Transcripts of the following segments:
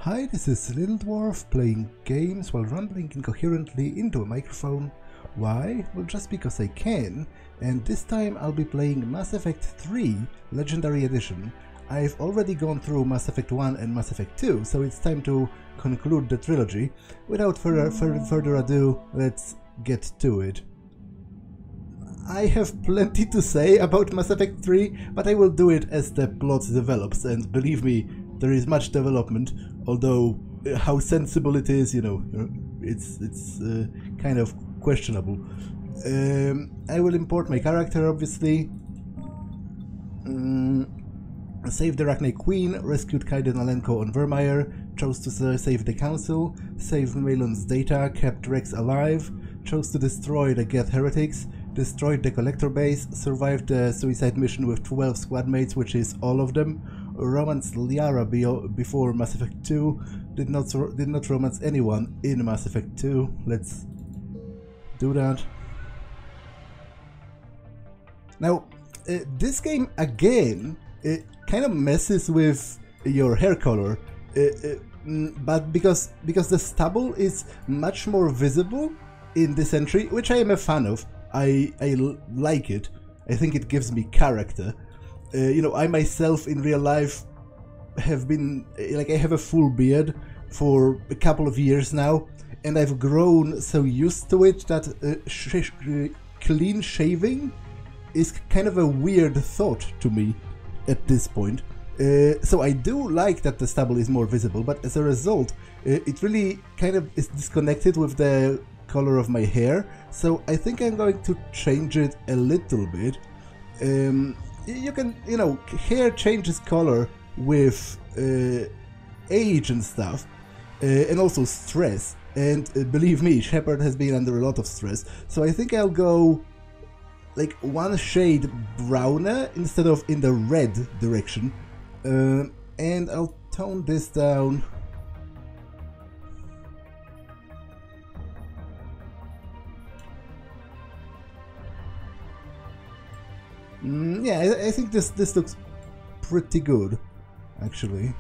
Hi, this is Little Dwarf playing games while rambling incoherently into a microphone. Why? Well, just because I can, and this time I'll be playing Mass Effect 3 Legendary Edition. I've already gone through Mass Effect 1 and Mass Effect 2, so it's time to conclude the trilogy. Without further ado, let's get to it. I have plenty to say about Mass Effect 3, but I will do it as the plot develops, and believe me, there is much development, although how sensible it is, it's kind of questionable. I will import my character, obviously. Saved the Arachne Queen, rescued Kaiden Alenko on Vermeer, chose to save the Council, saved Malon's data, kept Rex alive, chose to destroy the Geth heretics, destroyed the Collector base, survived the suicide mission with 12 squad mates, which is all of them, romanced Liara before Mass Effect 2, did not romance anyone in Mass Effect 2. Let's do that. Now, this game again kind of messes with your hair color, but because the stubble is much more visible in this entry, which I am a fan of. I like it. I think it gives me character. I myself in real life have been, I have a full beard for a couple of years now, and I've grown so used to it that clean shaving is kind of a weird thought to me at this point. So I do like that the stubble is more visible, but as a result, it really kind of is disconnected with the color of my hair, so I think I'm going to change it a little bit. You can, hair changes color with age and stuff, and also stress, and believe me, Shepard has been under a lot of stress, so I think I'll go like one shade browner instead of in the red direction, and I'll tone this down. Yeah, I think this looks pretty good, actually.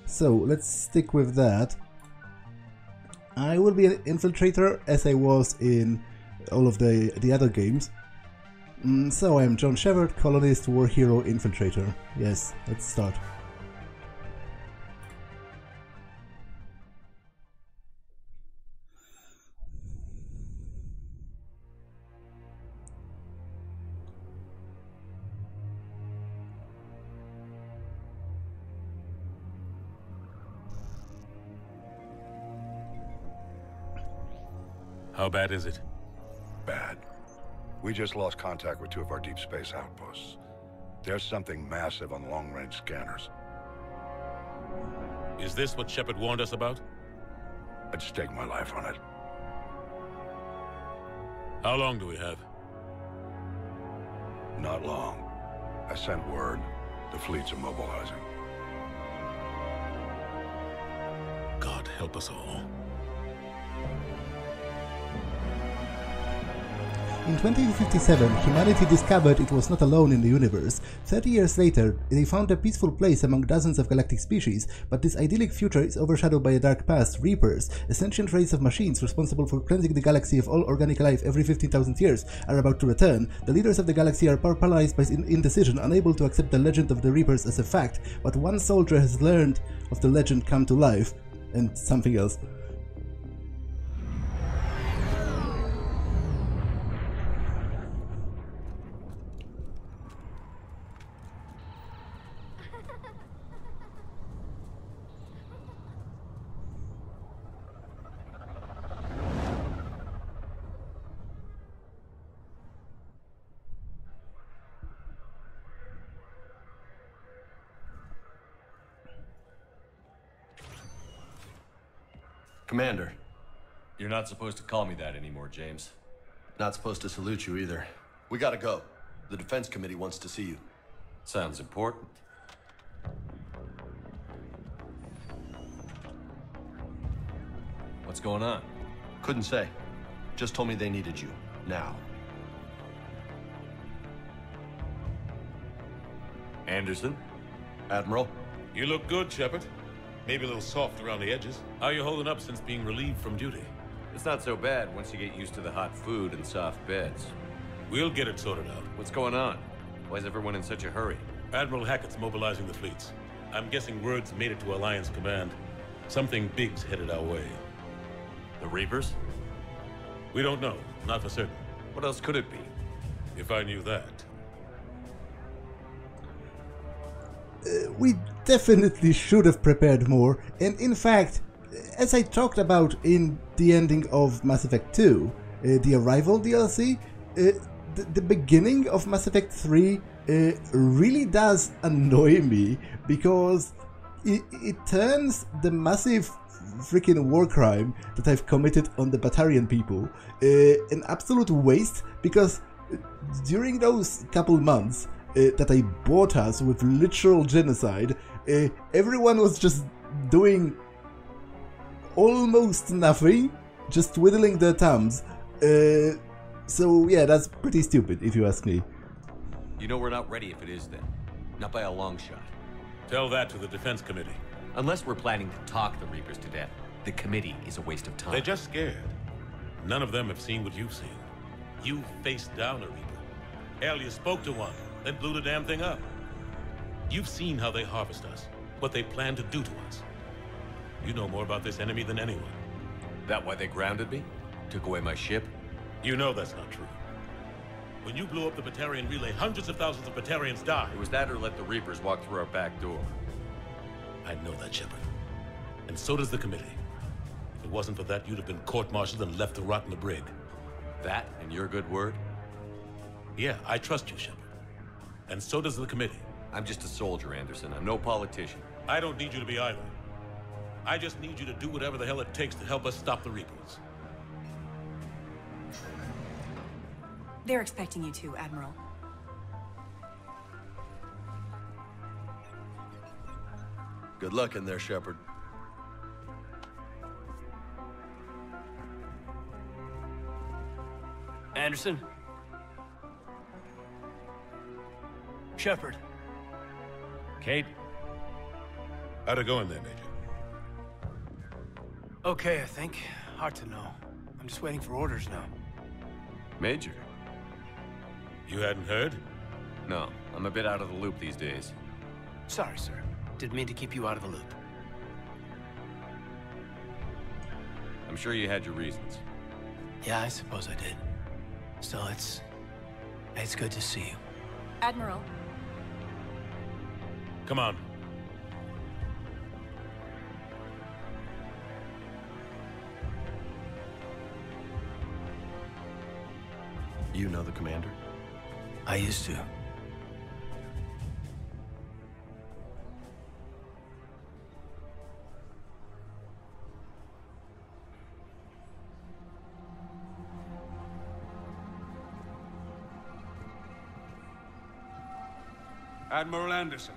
So let's stick with that. I will be an infiltrator as I was in all of the other games. So I'm John Shepard, colonist, war hero, infiltrator. Yes, let's start. How bad is it? Bad. We just lost contact with 2 of our deep space outposts. There's something massive on long-range scanners. Is this what Shepard warned us about? I'd stake my life on it. How long do we have? Not long. I sent word. The fleets are mobilizing. God help us all. In 2057, humanity discovered it was not alone in the universe. 30 years later, they found a peaceful place among dozens of galactic species, but this idyllic future is overshadowed by a dark past. Reapers, a sentient race of machines responsible for cleansing the galaxy of all organic life every 15,000 years, are about to return. The leaders of the galaxy are paralyzed by indecision, unable to accept the legend of the Reapers as a fact, but one soldier has learned of the legend come to life, and something else. Commander. You're not supposed to call me that anymore, James. Not supposed to salute you either. We gotta go. The Defense Committee wants to see you. Sounds important. What's going on? Couldn't say. Just told me they needed you. Now. Anderson, Admiral? You look good, Shepard. Maybe a little soft around the edges. How you holding up since being relieved from duty? It's not so bad once you get used to the hot food and soft beds. We'll get it sorted out. What's going on? Why is everyone in such a hurry? Admiral Hackett's mobilizing the fleets. I'm guessing word's made it to Alliance Command. Something big's headed our way. The Reapers? We don't know. Not for certain. What else could it be? If I knew that. We definitely should have prepared more, and in fact, as I talked about in the ending of Mass Effect 2, the Arrival DLC, the beginning of Mass Effect 3 really does annoy me, because it turns the massive freaking war crime that I've committed on the Batarian people an absolute waste, because during those couple months that I bought us with literal genocide, everyone was just doing almost nothing, just twiddling their thumbs. So yeah, that's pretty stupid if you ask me. You know we're not ready if it is then. Not by a long shot. Tell that to the Defense Committee. Unless we're planning to talk the Reapers to death, the committee is a waste of time. They're just scared. None of them have seen what you've seen. You faced down a Reaper. Hell, you spoke to one, then blew the damn thing up. You've seen how they harvest us, what they plan to do to us. You know more about this enemy than anyone. That why they grounded me? Took away my ship? You know that's not true. When you blew up the Batarian relay, hundreds of thousands of Batarians died. It was that or let the Reapers walk through our back door. I know that, Shepard. And so does the committee. If it wasn't for that, you'd have been court-martialed and left to rot in the brig. That and your good word? Yeah, I trust you, Shepard. And so does the committee. I'm just a soldier, Anderson. I'm no politician. I don't need you to be either. I just need you to do whatever the hell it takes to help us stop the Reapers. They're expecting you to, Admiral. Good luck in there, Shepard. Anderson? Shepard? Kate? How'd it go in there, Major? Okay, I think. Hard to know. I'm just waiting for orders now. Major? You hadn't heard? No, I'm a bit out of the loop these days. Sorry, sir. Didn't mean to keep you out of the loop. I'm sure you had your reasons. Yeah, I suppose I did. Still, it's good to see you. Admiral. Come on. You know the commander? I used to. Admiral Anderson.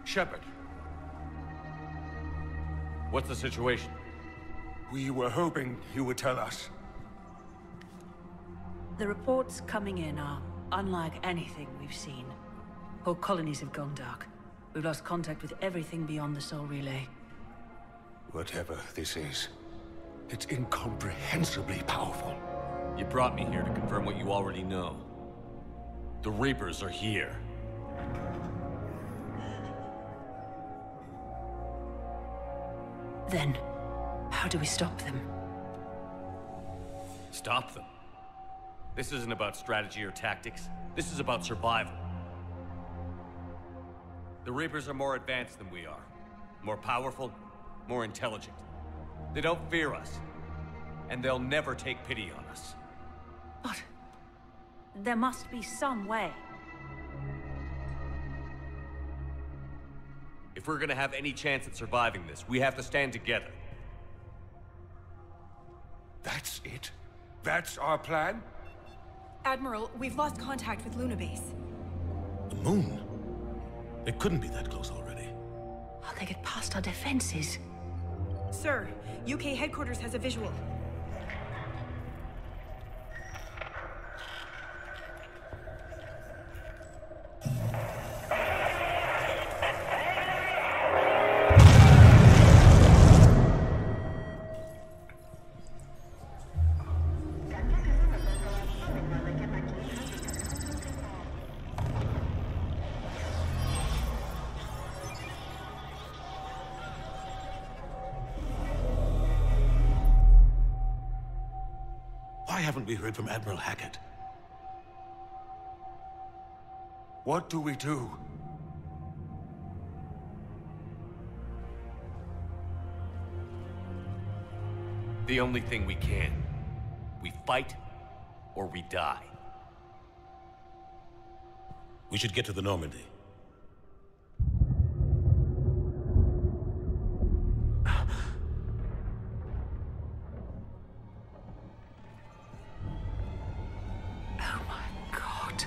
Shepard. What's the situation? We were hoping you would tell us. The reports coming in are unlike anything we've seen. Whole colonies have gone dark. We've lost contact with everything beyond the Soul Relay. Whatever this is, it's incomprehensibly powerful. You brought me here to confirm what you already know. The Reapers are here. Then, how do we stop them? Stop them? This isn't about strategy or tactics. This is about survival. The Reapers are more advanced than we are. More powerful, more intelligent. They don't fear us. And they'll never take pity on us. But there must be some way. If we're gonna have any chance at surviving this, we have to stand together. That's it? That's our plan? Admiral, we've lost contact with Luna Base. The moon? It couldn't be that close already. How'd they get past our defenses? Sir, UK headquarters has a visual. Why haven't we heard from Admiral Hackett? What do we do? The only thing we can. We fight, or we die. We should get to the Normandy. Oh my God.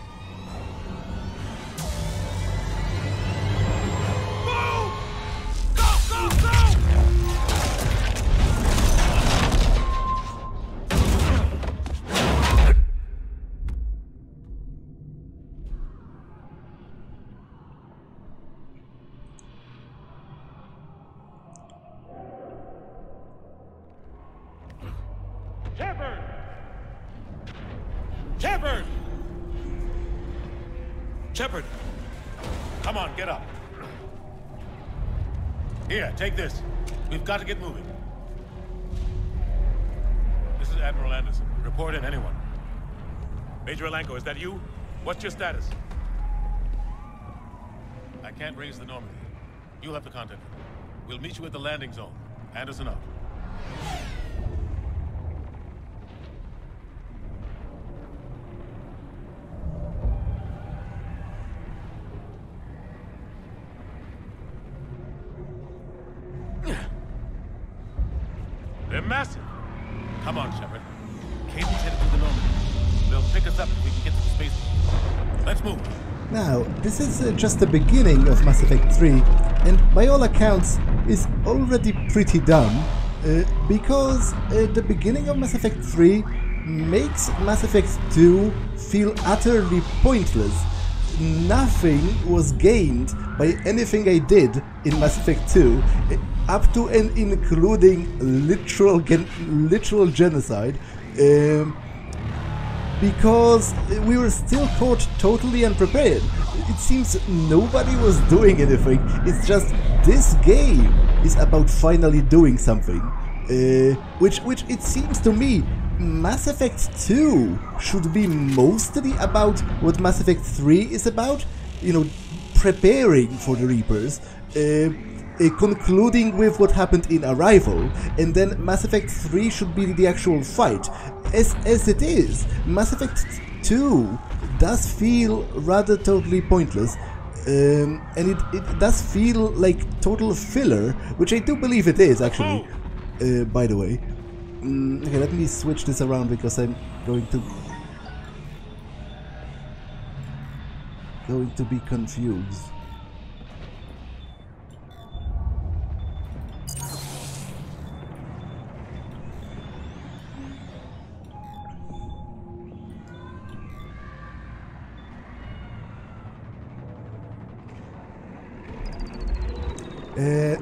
Shepard! Shepard! Shepard! Come on, get up. Here, take this. We've got to get moving. This is Admiral Anderson. Report in, anyone. Major Alanko, is that you? What's your status? I can't raise the Normandy. You'll have to contact them. We'll meet you at the landing zone. Anderson up. They're massive. Come on, Shepard. Caden's headed to the Normandy. They'll pick us up if we can get to the spaceport. Let's move. Now, this is just the beginning of Mass Effect 3, and by all accounts is already pretty dumb, because the beginning of Mass Effect 3 makes Mass Effect 2 feel utterly pointless. Nothing was gained by anything I did in Mass Effect 2, up to and including literal genocide, because we were still caught totally unprepared. It seems nobody was doing anything. It's just this game is about finally doing something, which it seems to me Mass Effect 2 should be mostly about what Mass Effect 3 is about, you know, preparing for the Reapers, concluding with what happened in Arrival, and then Mass Effect 3 should be the actual fight. As it is, Mass Effect 2 does feel rather totally pointless, and it does feel like total filler, which I do believe it is, actually, by the way. Okay, let me switch this around because I'm going to be confused.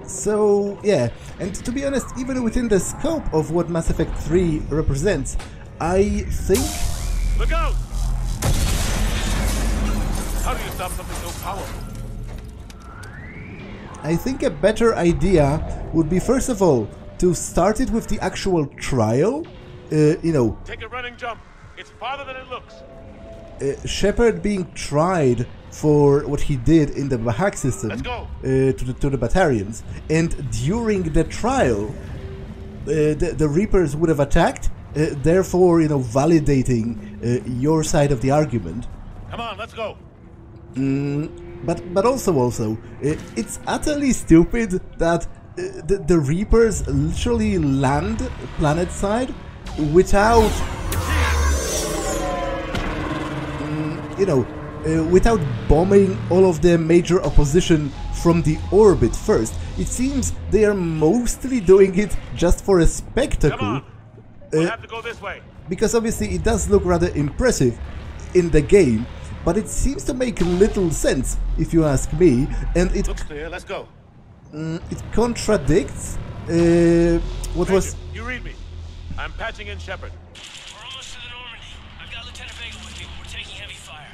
So, yeah, and to be honest, even within the scope of what Mass Effect 3 represents, I think... Look out! How do you stop something so powerful? I think a better idea would be, first of all, to start it with the actual trial, you know... Take a running jump. It's farther than it looks. Shepard being tried for what he did in the Bahak system to the Batarians, and during the trial the Reapers would have attacked, therefore, you know, validating your side of the argument. Come on, let's go. But also it's utterly stupid that the Reapers literally land planet side without you know, without bombing all of the major opposition from the orbit first. It seems they are mostly doing it just for a spectacle. Come on. We'll have to go this way. Because obviously it does look rather impressive in the game, but it seems to make little sense, if you ask me, and it looks clear. Let's go. It contradicts what Major, was... You read me. I'm patching in Shepard. We're almost to the Normandy. I've got Lieutenant Vega with me, but we're taking heavy fire.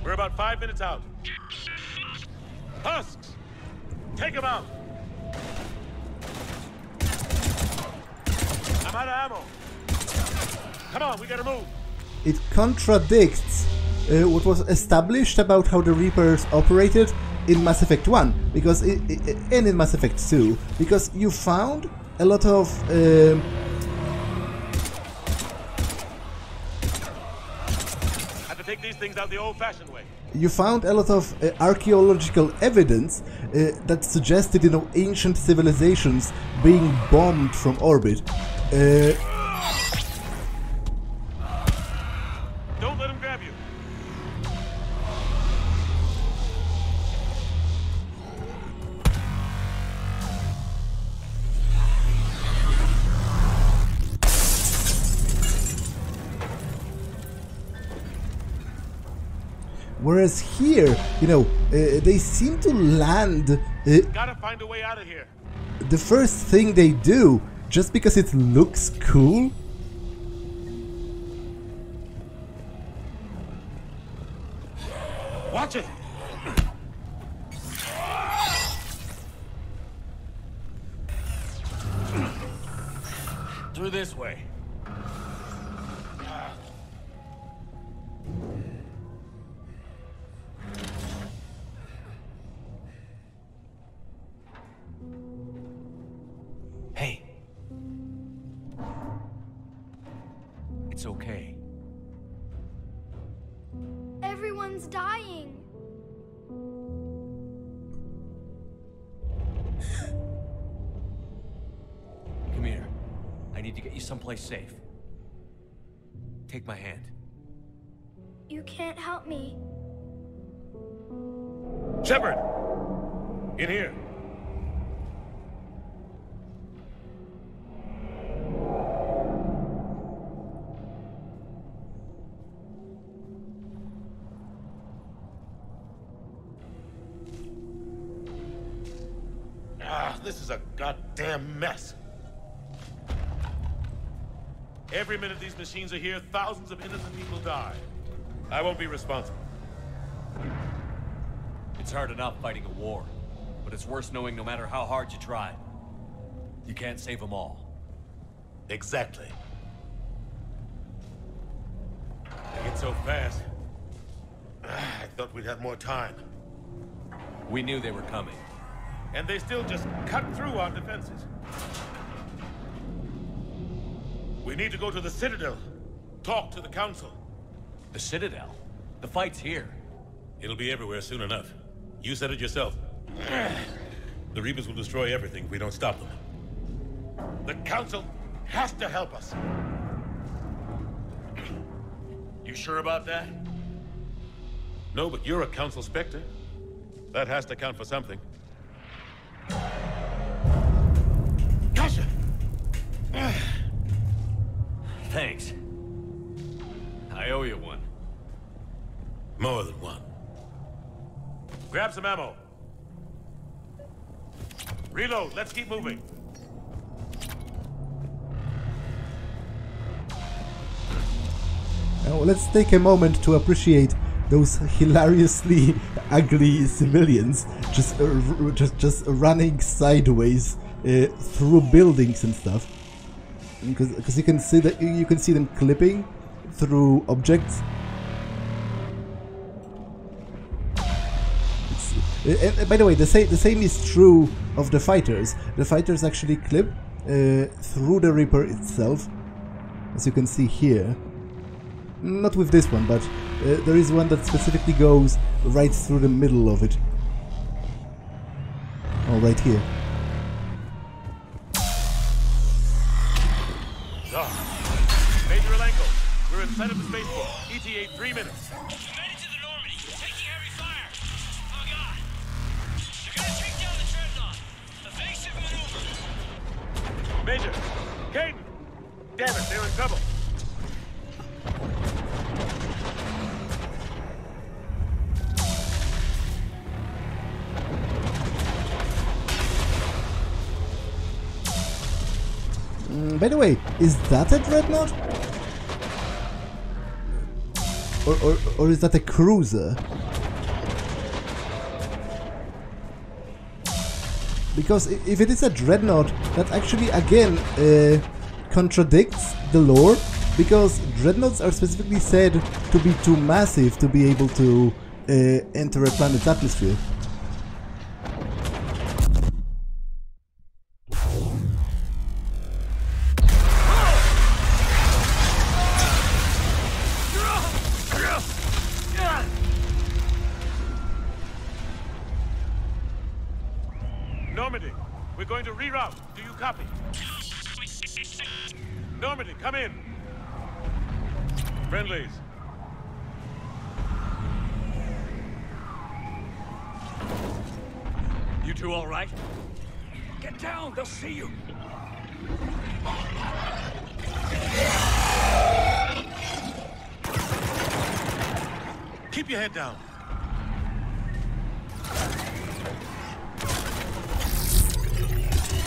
We're about 5 minutes out. Husks! Take him out! I'm out of ammo. Come on, we gotta move. It contradicts what was established about how the Reapers operated in Mass Effect 1, because and in Mass Effect 2, because you found a lot of Have to take these things out the old-fashioned way. you found a lot of archaeological evidence that suggested, you know, ancient civilizations being bombed from orbit. Don't let him grab you. Whereas here, you know, they seem to land. Gotta find a way out of here. The first thing they do, just because it looks cool. Watch it. Through this way. Hey. It's okay. Everyone's dying. Come here. I need to get you someplace safe. Take my hand. You can't help me. Shepard! In here. This is a goddamn mess. Every minute these machines are here, thousands of innocent people die. I won't be responsible. It's hard enough fighting a war, but it's worse knowing no matter how hard you try, you can't save them all. Exactly. They get so fast. I thought we'd have more time. We knew they were coming. And they still just cut through our defenses. We need to go to the Citadel. Talk to the Council. The Citadel? The fight's here. It'll be everywhere soon enough. You said it yourself. The Reapers will destroy everything if we don't stop them. The Council has to help us. You sure about that? No, but you're a Council Spectre. That has to count for something. Kasha! Thanks. I owe you one. More than one. Grab some ammo. Reload, let's keep moving. Now let's take a moment to appreciate those hilariously ugly civilians just running sideways through buildings and stuff, because you can see that you can see them clipping through objects. And by the way, the same is true of the fighters. The fighters actually clip through the Reaper itself, as you can see here. Not with this one, but there is one that specifically goes right through the middle of it. Oh, right here. Major Alenko, we're inside of the spaceport. ETA 3 minutes. Made it to the Normandy. Taking heavy fire. Oh, God. They're gonna take down the Dreadnought. Evasive maneuver. Major! Caden! Damn it, they're in trouble. By the way, is that a Dreadnought? Or is that a cruiser? Because if it is a Dreadnought, that actually again contradicts the lore, because dreadnoughts are specifically said to be too massive to be able to enter a planet's atmosphere. Normandy, we're going to reroute. Do you copy? Normandy, come in. Friendlies. You two all right? Get down, they'll see you. Keep your head down.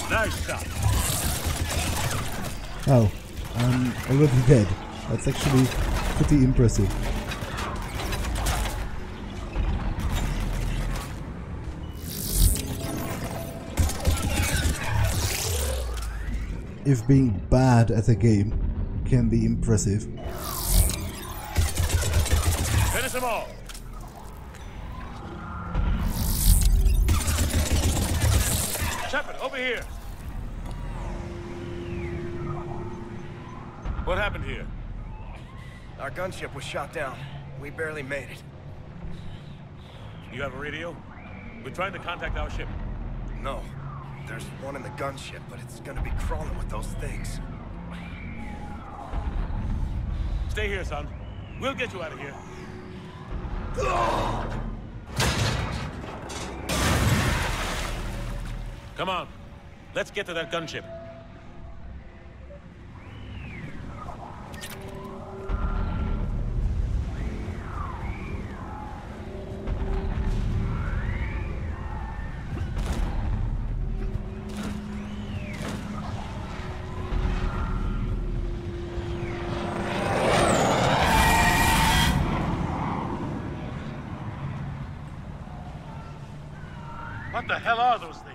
Nice shot. Oh, I'm already dead. That's actually pretty impressive. If being bad at a game can be impressive. Finish them all. Shepard, over here. What happened here? Our gunship was shot down. We barely made it. You have a radio? We're trying to contact our ship. No. There's one in the gunship, but it's gonna be crawling with those things. Stay here, son. We'll get you out of here. Come on. Let's get to that gunship. What the hell are those things?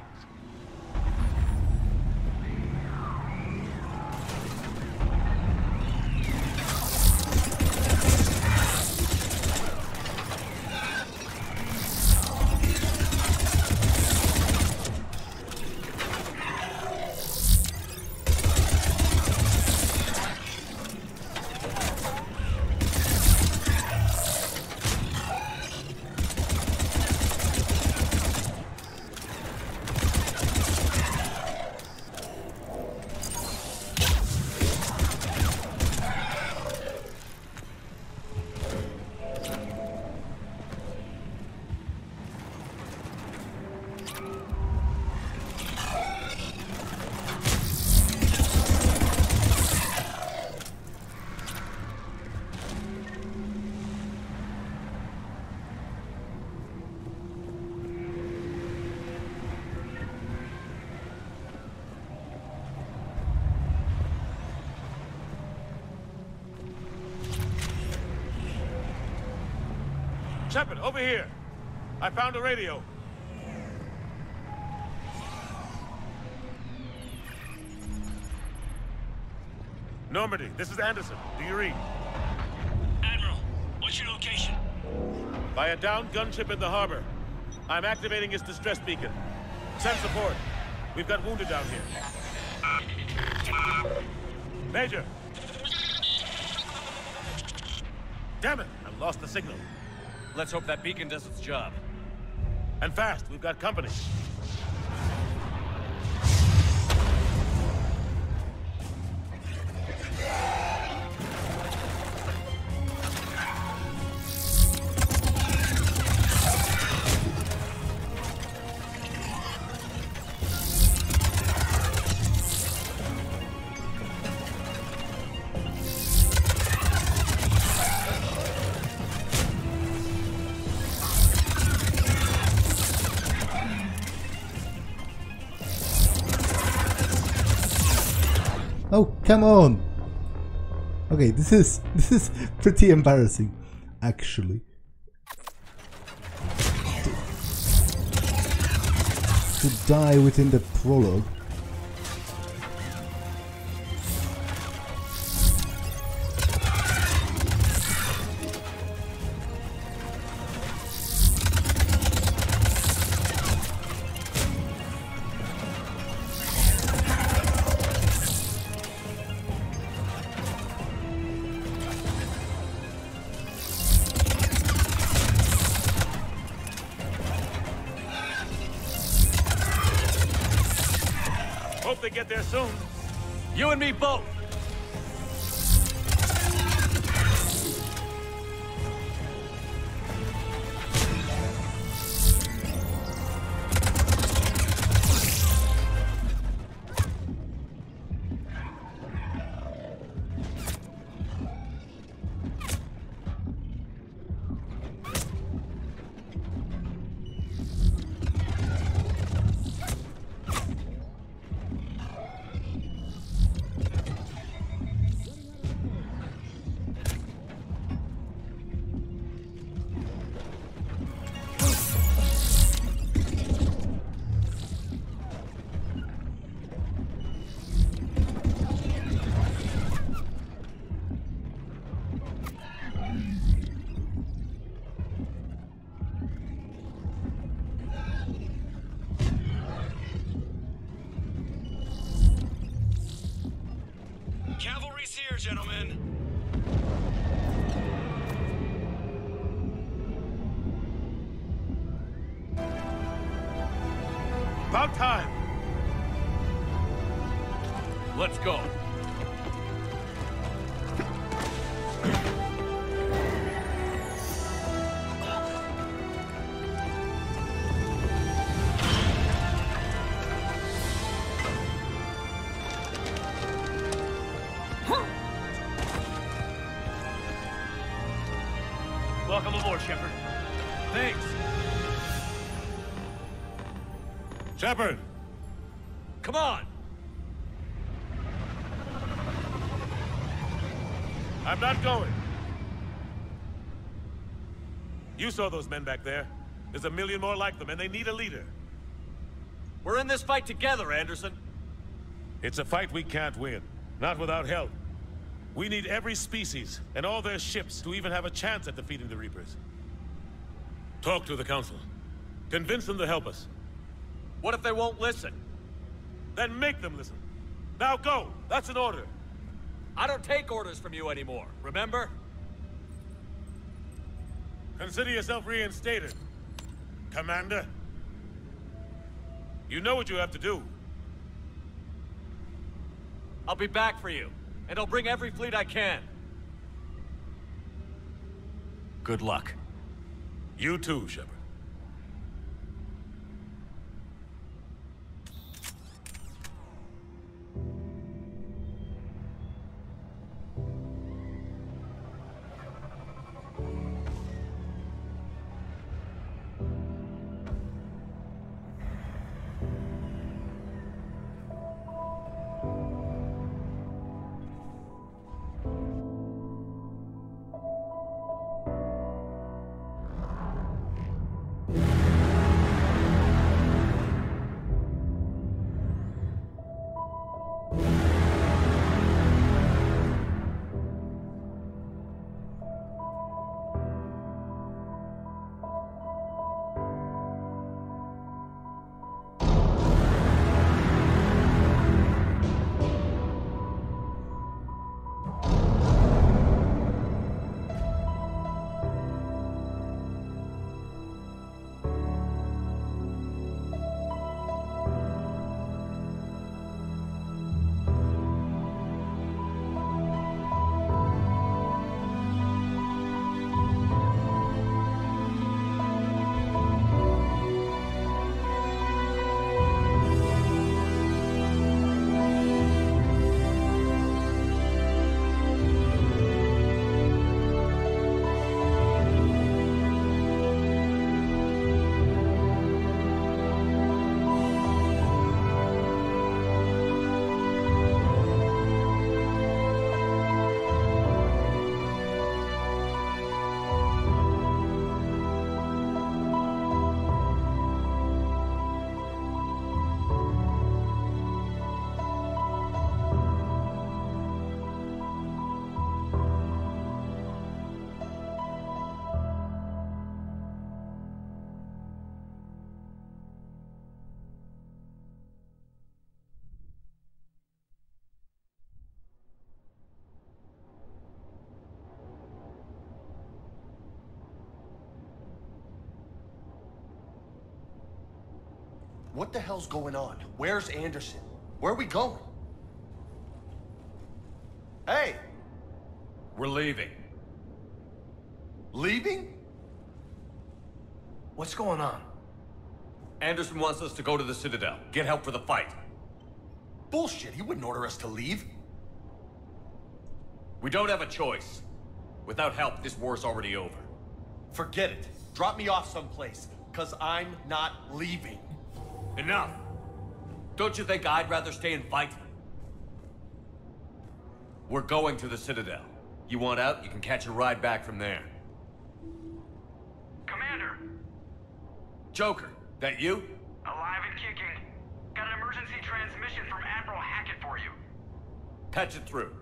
Shepard, over here. I found a radio. Normandy, this is Anderson. Do you read? Admiral, what's your location? By a downed gunship in the harbor. I'm activating its distress beacon. Send support. We've got wounded down here. Major! Damn it! I lost the signal. Let's hope that beacon does its job. And fast, we've got company. Oh, come on! Okay, this is pretty embarrassing, actually. To die within the prologue. hope they get there soon. You and me both. Cavalry's here, gentlemen. About time. Let's go. Welcome aboard, Shepard. Thanks. Shepard! Come on! I'm not going. You saw those men back there. There's a million more like them, and they need a leader. We're in this fight together, Anderson. It's a fight we can't win. Not without help. We need every species, and all their ships, to even have a chance at defeating the Reapers. Talk to the Council. Convince them to help us. What if they won't listen? Then make them listen. Now go! That's an order. I don't take orders from you anymore, remember? Consider yourself reinstated, Commander. You know what you have to do. I'll be back for you, and I'll bring every fleet I can. Good luck. You too, Shepard. What the hell's going on? Where's Anderson? Where are we going? Hey! We're leaving. Leaving? What's going on? Anderson wants us to go to the Citadel. Get help for the fight. Bullshit, he wouldn't order us to leave. We don't have a choice. Without help, this war's already over. Forget it. Drop me off someplace, cause I'm not leaving. Enough! Don't you think I'd rather stay and fight? We're going to the Citadel. You want out, you can catch a ride back from there. Commander! Joker, that you? Alive and kicking. Got an emergency transmission from Admiral Hackett for you. Patch it through.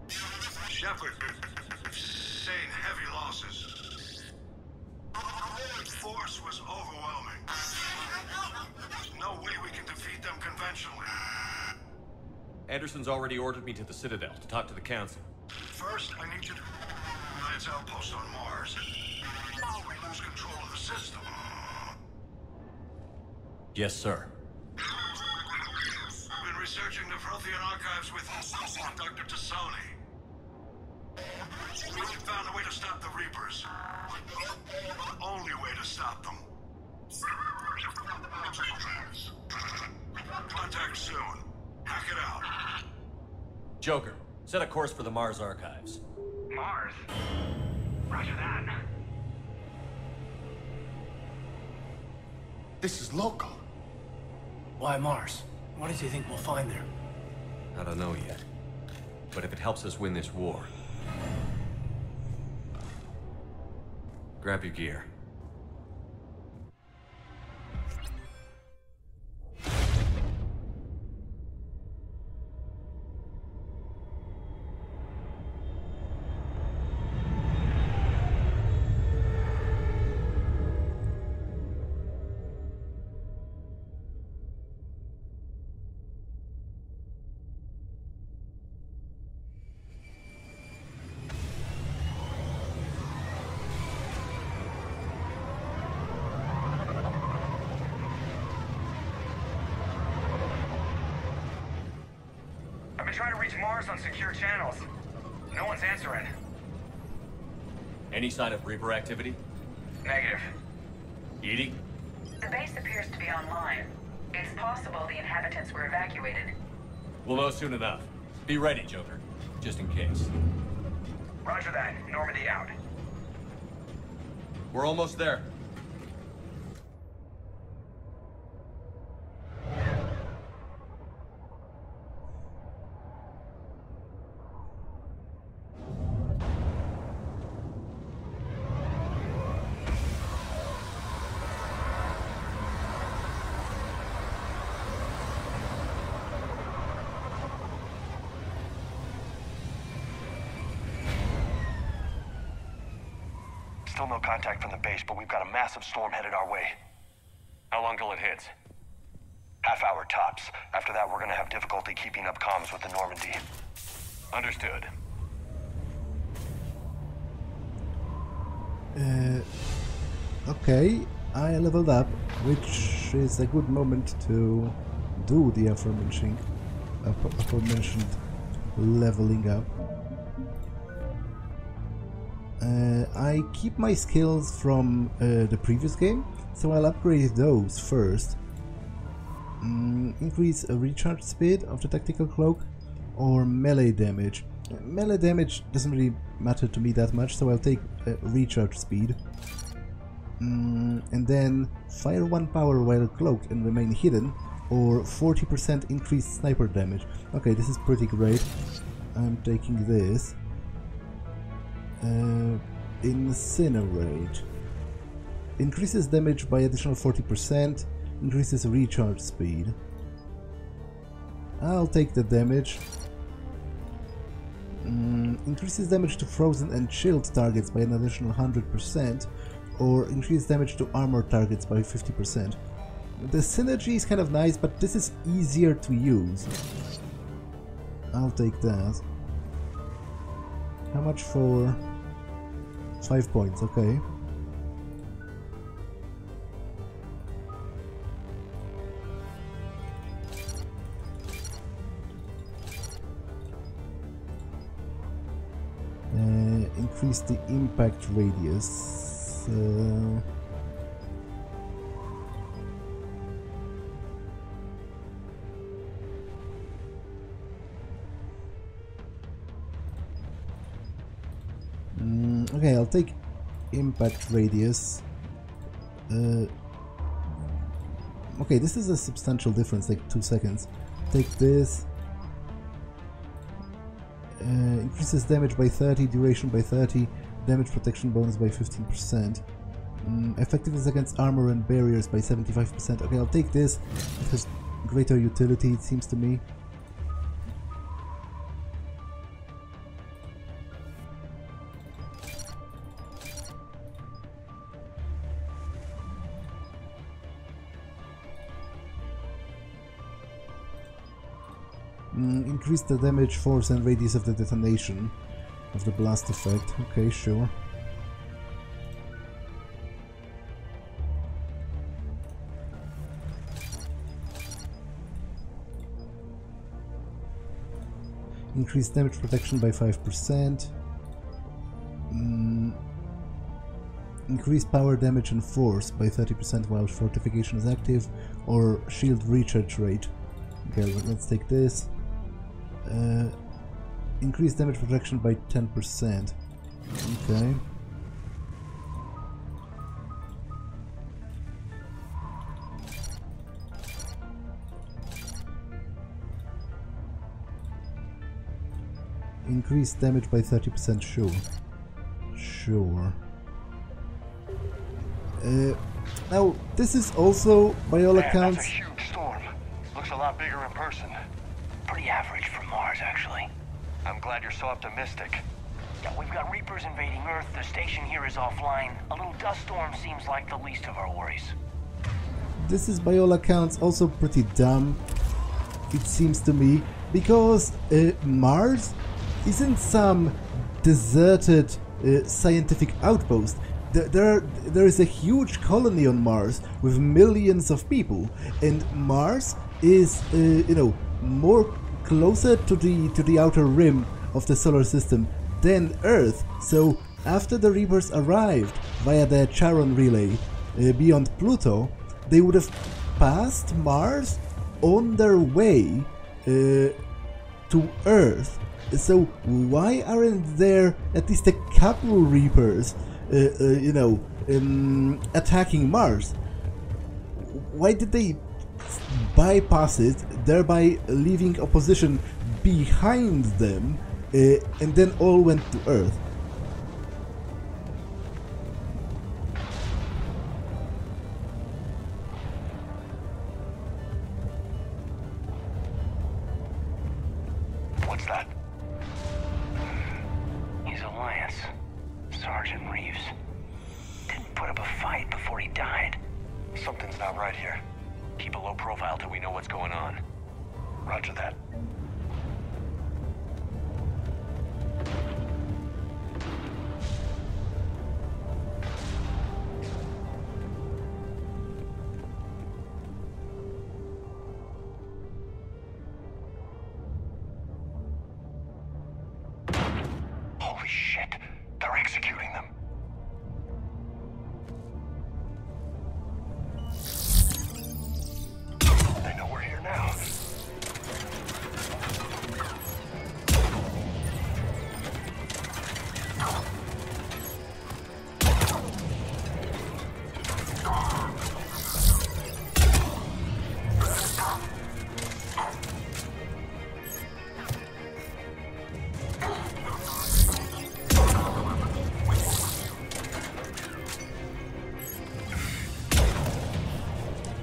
Shepard, sustained heavy losses. The force was overwhelming. There's no way we can defeat them conventionally. Anderson's already ordered me to the Citadel to talk to the Council. First, I need you to Alliance outpost on Mars. Now we lose control of the system. Yes, sir. I've been researching the Prothean archives with Dr. Tassoni. We found a way to stop the Reapers. The only way to stop them. Contact soon. Hack it out. Joker, set a course for the Mars archives. Mars? Roger that. This is local. Why Mars? What did you think we'll find there? I don't know yet. But if it helps us win this war... Grab your gear. I've been trying to reach Mars on secure channels. No one's answering. Any sign of Reaper activity? Negative. Edie? The base appears to be online. It's possible the inhabitants were evacuated. We'll know soon enough. Be ready, Joker. Just in case. Roger that. Normandy out. We're almost there. Still no contact from the base, but we've got a massive storm headed our way. How long till it hits? Half hour tops. After that, we're gonna have difficulty keeping up comms with the Normandy. Understood. Okay, I leveled up, which is a good moment to do the aforementioned leveling up. I keep my skills from the previous game, so I'll upgrade those first. Increase a recharge speed of the tactical cloak or melee damage. Melee damage doesn't really matter to me that much, so I'll take recharge speed. And then fire 1 power while cloaked and remain hidden, or 40% increased sniper damage. Okay, this is pretty great. I'm taking this. Incinerate. Increases damage by additional 40%, increases recharge speed. I'll take the damage. Increases damage to frozen and chilled targets by an additional 100%, or increase damage to armor targets by 50%. The synergy is kind of nice, but this is easier to use. I'll take that. How much for 5 points? Okay. increase the impact radius. Okay, I'll take impact radius. Okay, this is a substantial difference, like 2 seconds. Take this. Increases damage by 30, duration by 30, damage protection bonus by 15%. Effectiveness against armor and barriers by 75%. Okay, I'll take this. It has greater utility, it seems to me. Increase the damage, force and radius of the detonation of the blast effect. Okay, sure. Increase damage protection by 5%. Increase power damage and force by 30% while fortification is active, or shield recharge rate. Okay, let's take this. Increase damage protection by 10%. Okay. Increase damage by 30%, sure. Sure. Now, this is also, by all accounts... That's a huge storm. Looks a lot bigger in person. Pretty average for Mars, actually. I'm glad you're so optimistic. Yeah, we've got Reapers invading Earth, the station here is offline. A little dust storm seems like the least of our worries. This is, by all accounts, also pretty dumb, it seems to me, because Mars isn't some deserted scientific outpost. There is a huge colony on Mars with millions of people, and Mars is, you know, more closer to the outer rim of the solar system than Earth. So after the Reapers arrived via the Charon relay beyond Pluto, they would have passed Mars on their way to Earth. So why aren't there at least a couple Reapers, you know, attacking Mars? Why did they bypass it, thereby leaving opposition behind them, and then all went to Earth? What's that? He's Alliance. Sergeant Reeves. Didn't put up a fight before he died. Something's not right here. Keep a low profile till we know what's going on. Roger that. Holy shit! They're executing them. They know we're here now.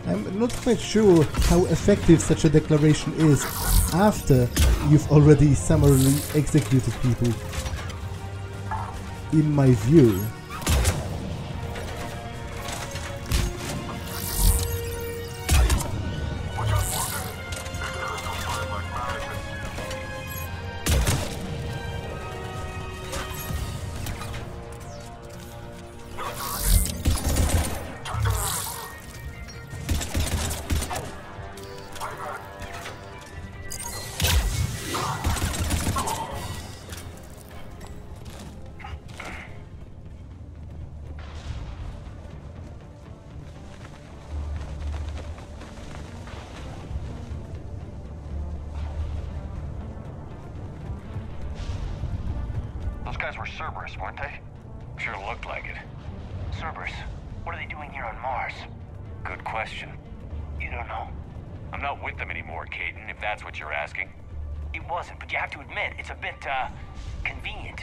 I'm not quite sure how effective such a declaration is after you've already summarily executed people, in my view. guys were Cerberus, weren't they? Sure looked like it. Cerberus, what are they doing here on Mars? Good question. You don't know? I'm not with them anymore, Caden, if that's what you're asking. It wasn't, but you have to admit, it's a bit, convenient.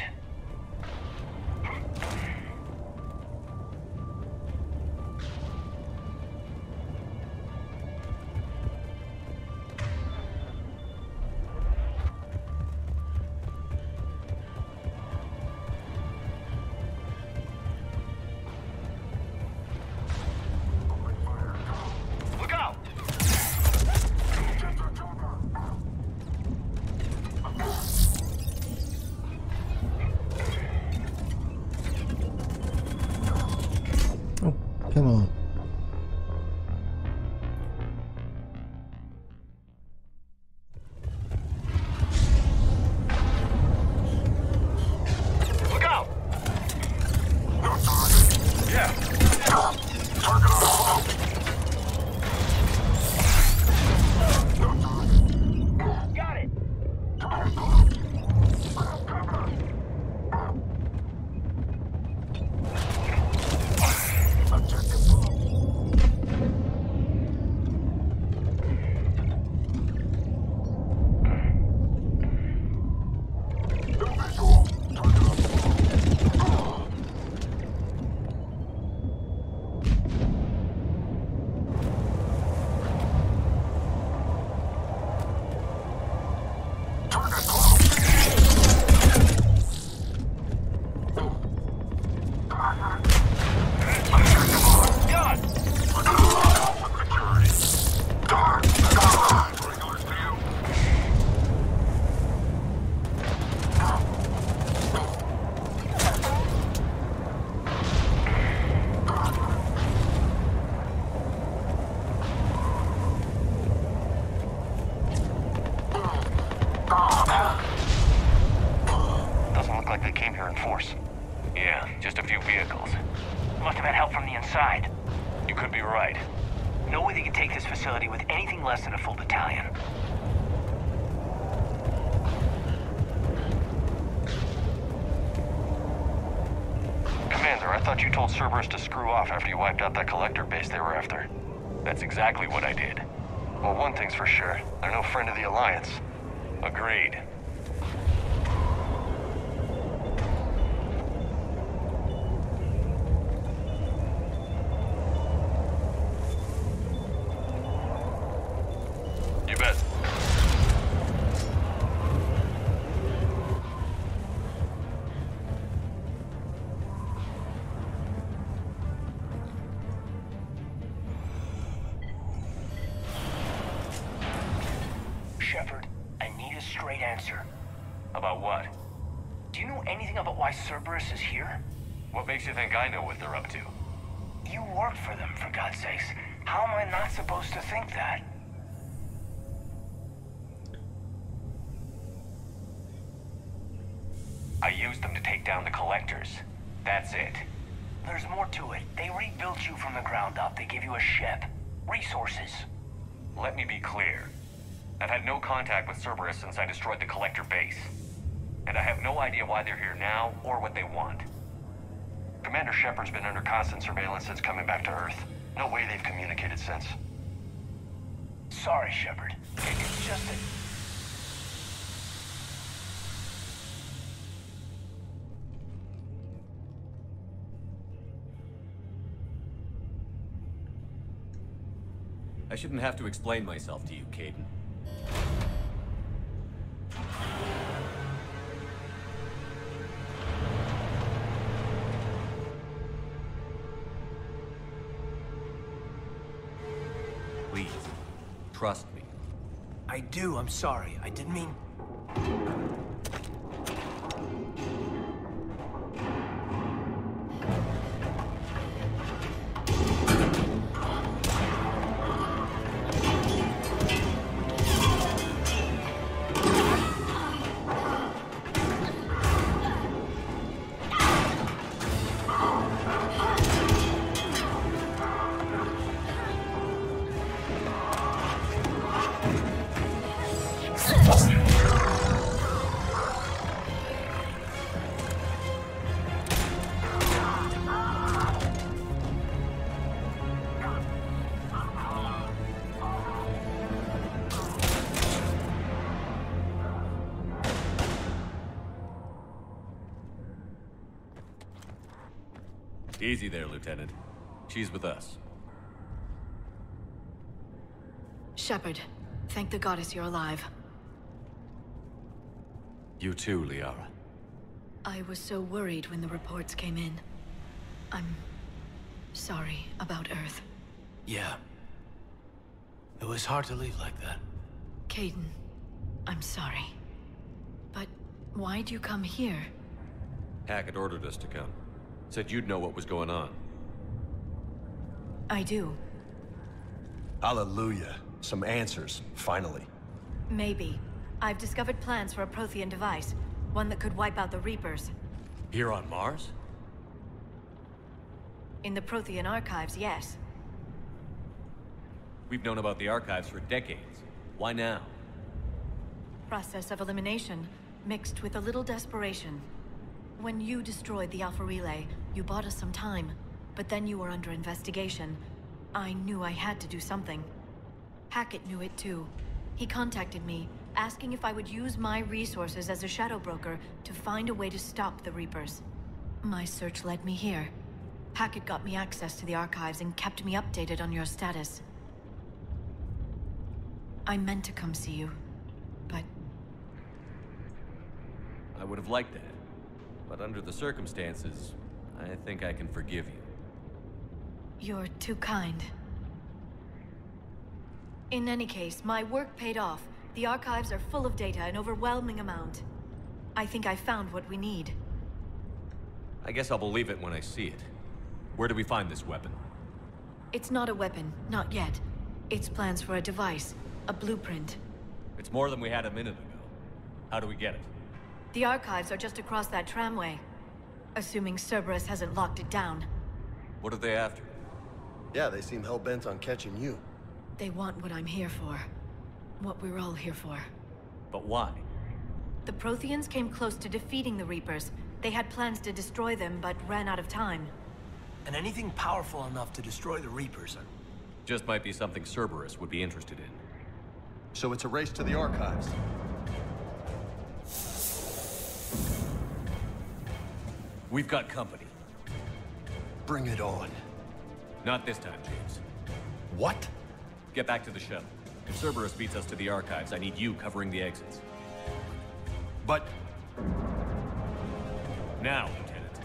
Come on. Look out! Yeah. Target on. Got it! Doesn't look like they came here in force. Yeah, just a few vehicles. Must have had help from the inside. You could be right. No way they could take this facility with anything less than a full battalion. Commander, I thought you told Cerberus to screw off after you wiped out that collector base they were after. That's exactly what I did. Well, one thing's for sure. They're no friend of the Alliance. Agreed. You bet. Shepard, I need a straight answer. About what? Do you know anything about why Cerberus is here? What makes you think I know what they're up to? You work for them, for God's sakes. How am I not supposed to think that? I used them to take down the collectors. That's it. There's more to it. They rebuilt you from the ground up. They gave you a ship. Resources. Let me be clear. I've had no contact with Cerberus since I destroyed the collector base. And I have no idea why they're here now or what they want. Commander Shepard's been under constant surveillance since coming back to Earth. No way they've communicated since. Sorry, Shepard. It's just that... I shouldn't have to explain myself to you, Caden. Please, trust me. I do. I'm sorry. I didn't mean... Easy there, Lieutenant. She's with us. Shepard, thank the goddess you're alive. You too, Liara. I was so worried when the reports came in. I'm sorry about Earth. Yeah. It was hard to leave like that. Caden, I'm sorry. But why'd you come here? Hackett ordered us to come. Said you'd know what was going on. I do. Hallelujah. Some answers, finally. Maybe. I've discovered plans for a Prothean device. One that could wipe out the Reapers. Here on Mars? In the Prothean archives, yes. We've known about the archives for decades. Why now? Process of elimination, mixed with a little desperation. When you destroyed the Alpha Relay, you bought us some time. But then you were under investigation. I knew I had to do something. Hackett knew it too. He contacted me, asking if I would use my resources as a shadow broker to find a way to stop the Reapers. My search led me here. Hackett got me access to the archives and kept me updated on your status. I meant to come see you, but... I would have liked that. But under the circumstances, I think I can forgive you. You're too kind. In any case, my work paid off. The archives are full of data, an overwhelming amount. I think I found what we need. I guess I'll believe it when I see it. Where do we find this weapon? It's not a weapon, not yet. It's plans for a device, a blueprint. It's more than we had a minute ago. How do we get it? The archives are just across that tramway. Assuming Cerberus hasn't locked it down. What are they after? Yeah, they seem hell-bent on catching you. They want what I'm here for. What we're all here for. But why? The Protheans came close to defeating the Reapers. They had plans to destroy them, but ran out of time. And anything powerful enough to destroy the Reapers. Just might be something Cerberus would be interested in. So it's a race to the archives. We've got company. Bring it on. Not this time, James. What? Get back to the shuttle. If Cerberus beats us to the archives, I need you covering the exits. But... Now, Lieutenant.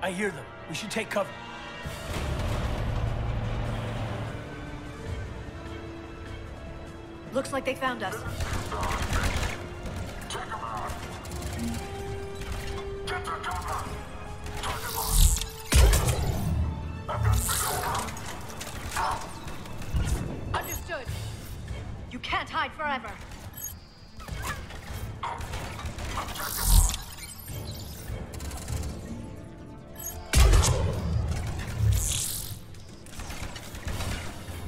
I hear them. We should take cover. Looks like they found us. Understood. You can't hide forever.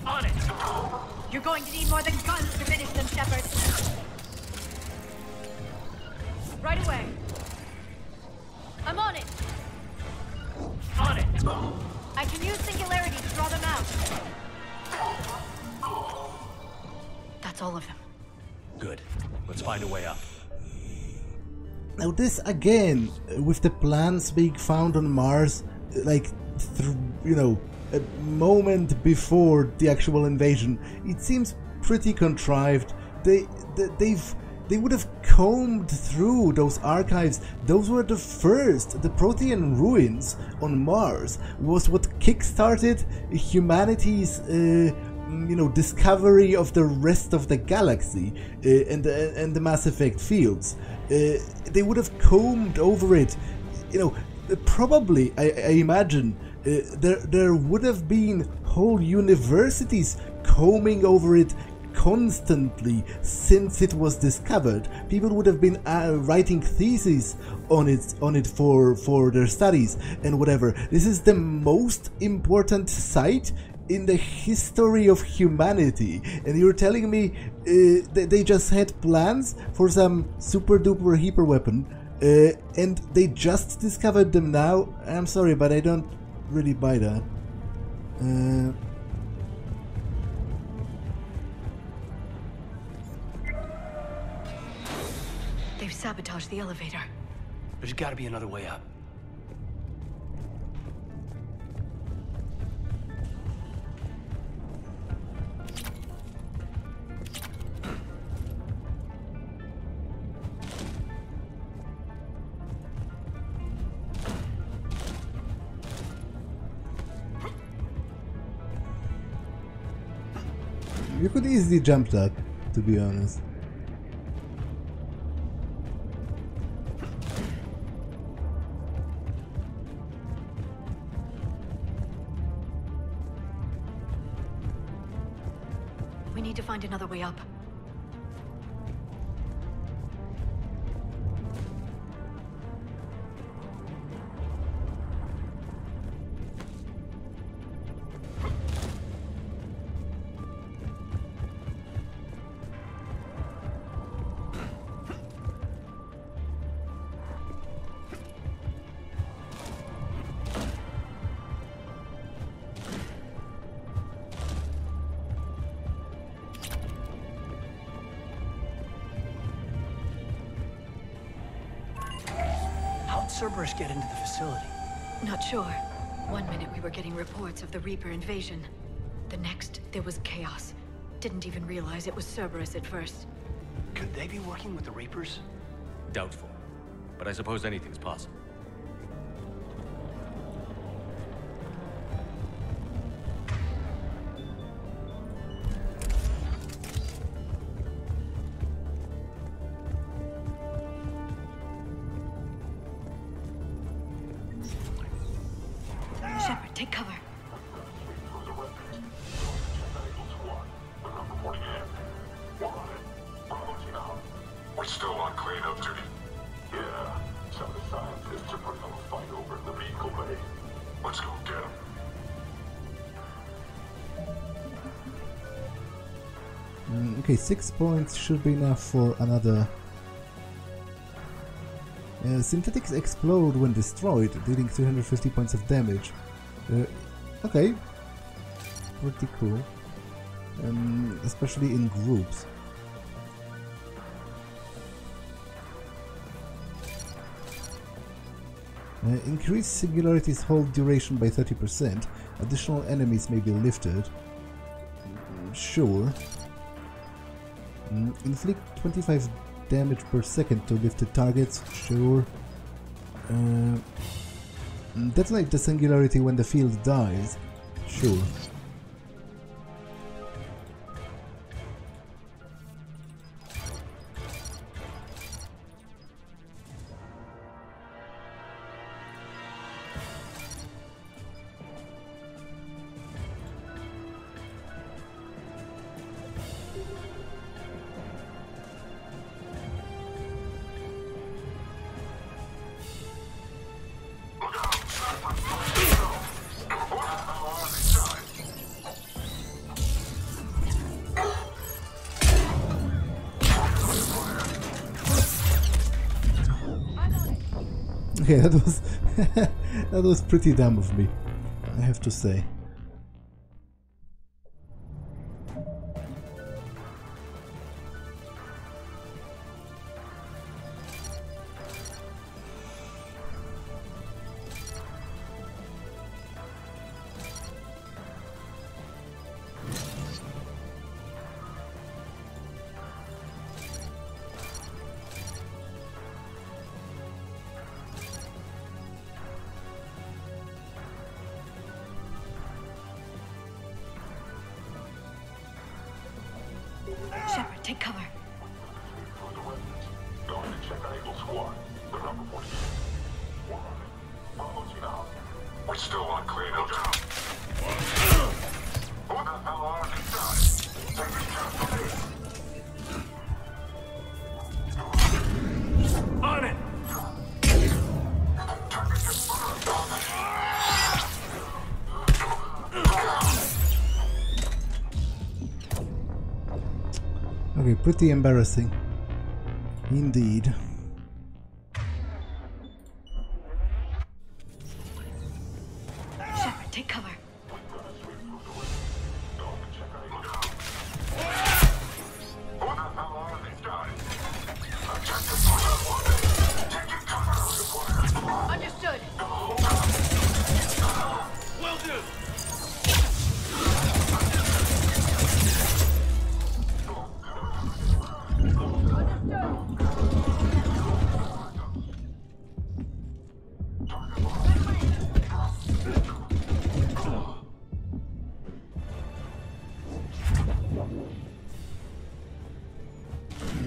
On it. You're going to need more than guns to finish them, Shepard. Right away. I'm on it. On it. I can use Singularity to draw them out. That's all of them. Good. Let's find a way up. Now this again, with the plans being found on Mars, like, a moment before the actual invasion, it seems pretty contrived. They would have combed through those archives. Those were the Prothean ruins on Mars was what kickstarted humanity's discovery of the rest of the galaxy and the Mass Effect fields. They would have combed over it. Probably, I imagine, there would have been whole universities combing over it constantly since it was discovered. People would have been writing theses on it for their studies and whatever. This is the most important site in the history of humanity, and you're telling me they just had plans for some super duper hyper weapon and they just discovered them now? I'm sorry, but I don't really buy that. sabotage the elevator. There's gotta be another way up. You could easily jump that, to be honest. We need to find another way up. How'd Cerberus get into the facility? Not sure. One minute we were getting reports of the Reaper invasion. The next, there was chaos. Didn't even realize it was Cerberus at first. Could they be working with the Reapers? Doubtful. But I suppose anything's possible. Shepard, take cover. We're still on cleanup duty. Yeah, some of the scientists are putting up a fight over in the vehicle bay. Let's go get them. Okay, 6 points should be enough for another. Synthetics explode when destroyed, dealing 350 points of damage. Okay, pretty cool, especially in groups. Increase Singularity's hold duration by 30%. Additional enemies may be lifted. Sure. Inflict 25 damage per second to lifted targets. Sure. Detonate the Singularity when the field dies. Sure. Okay, that was that was pretty dumb of me, I have to say. Shepard, take cover. Going to check on Eagle Squad. They're number 48. Follows you now. We're still on cleanup. Who the hell are these guys? Take me down. On it! Okay, pretty embarrassing. Indeed. Shepard, take cover. Who the hell are these guys? Objective 101.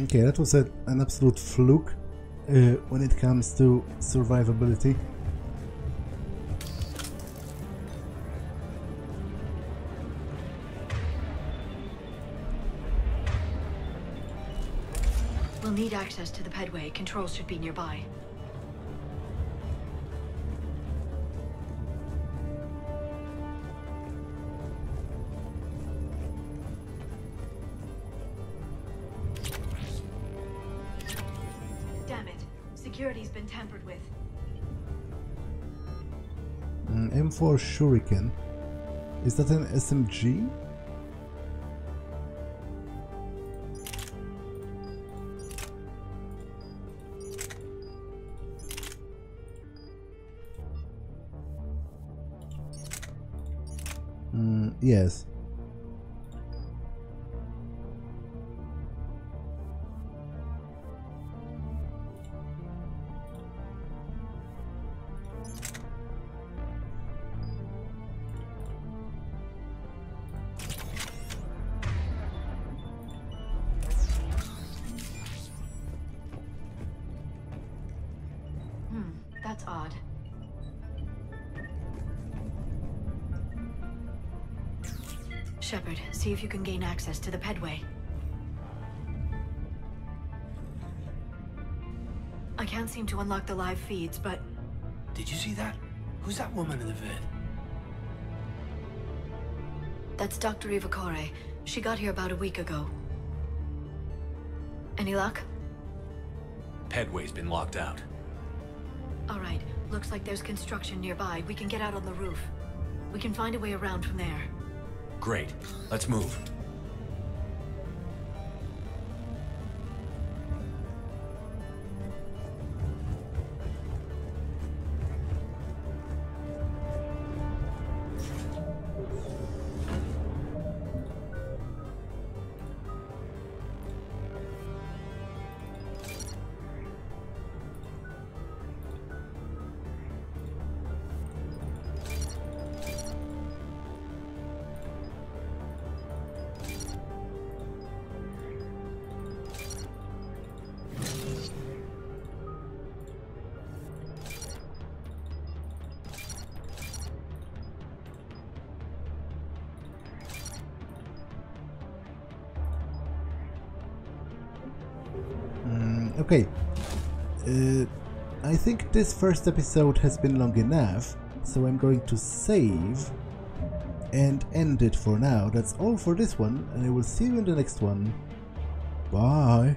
Okay, that was an absolute fluke when it comes to survivability. We'll need access to the pedway. Controls should be nearby. Damn it. Security's been tampered with. M4 Shuriken. Is that an SMG? Yes. That's odd. Shepard, see if you can gain access to the pedway. I can't seem to unlock the live feeds, but... Did you see that? Who's that woman in the vid? That's Dr. Ivakore. She got here about a week ago. Any luck? Pedway's been locked out. Alright, looks like there's construction nearby. We can get out on the roof. We can find a way around from there. Great. Let's move. Okay, I think this first episode has been long enough, so I'm going to save and end it for now. That's all for this one, and I will see you in the next one. Bye!